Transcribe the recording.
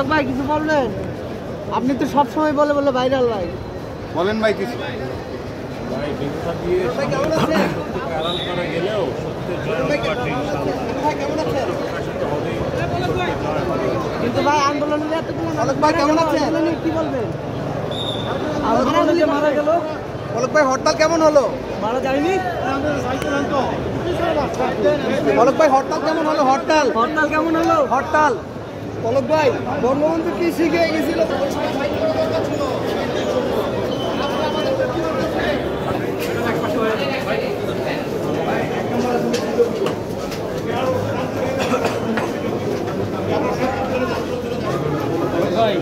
পলক ভাই কিছু বলবেন? আপনি তো সব সময় বলে বলে ভাইরাল ভাই। বলেন ভাই কিছু। কিন্তু ভাই আন্দোলনের এতগুলো ভাই কেমন আছেন? কি বলবেন? মারা গেল। পলক ভাই হরতাল কেমন হলো? মারা যায়নি। পলক ভাই হরতাল কেমন হলো? হরতাল হরতাল কেমন হলো? হরতাল পলক ভাই বঙ্গবন্ধু কি শিখে গেছিল? ভাই